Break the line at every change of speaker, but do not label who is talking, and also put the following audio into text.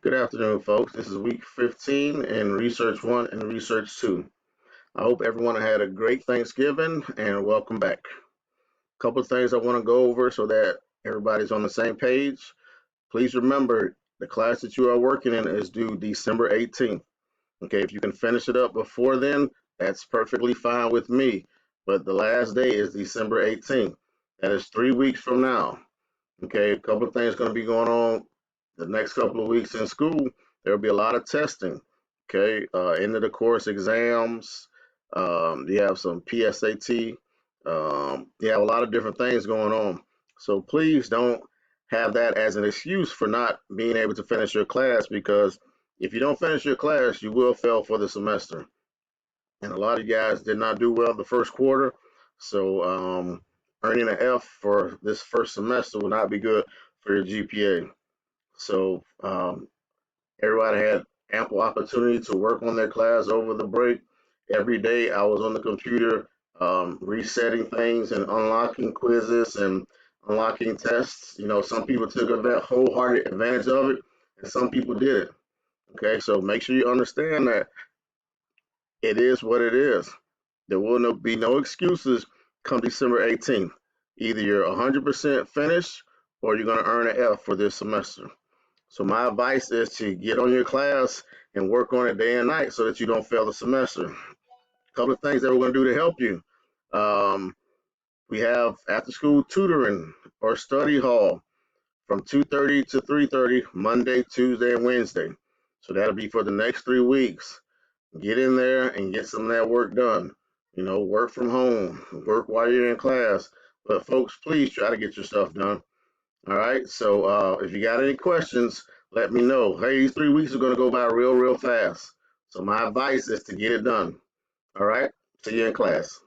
Good afternoon, folks. This is week 15 in Research 1 and Research 2. I hope everyone had a great Thanksgiving and welcome back. A couple of things I want to go over so that everybody's on the same page. Please remember the class that you are working in is due December 18th. Okay, if you can finish it up before then, that's perfectly fine with me. But the last day is December 18th. That is 3 weeks from now. Okay, a couple of things going to be going on the next couple of weeks in school. There'll be a lot of testing. Okay, end of the course exams. You have some PSAT. You have a lot of different things going on. So please don't have that as an excuse for not being able to finish your class, because if you don't finish your class, you will fail for the semester. And a lot of you guys did not do well the first quarter. So earning an F for this first semester will not be good for your GPA. So everybody had ample opportunity to work on their class over the break. Every day I was on the computer resetting things and unlocking quizzes and unlocking tests. You know, some people took a wholehearted advantage of it, and some people didn't. Okay, so make sure you understand that it is what it is. There will be no excuses come December 18th. Either you're 100% finished or you're going to earn an F for this semester. So my advice is to get on your class and work on it day and night so that you don't fail the semester. A couple of things that we're going to do to help you. Um, we have after school tutoring or study hall from 2:30 to 3:30 Monday, Tuesday, and Wednesday. So that'll be for the next 3 weeks. Get in there and get some of that work done. You know, work from home, work while you're in class. But folks, please try to get your stuff done. All right. So if you got any questions, let me know. Hey, these 3 weeks are going to go by real, real fast. So my advice is to get it done. All right. See you in class.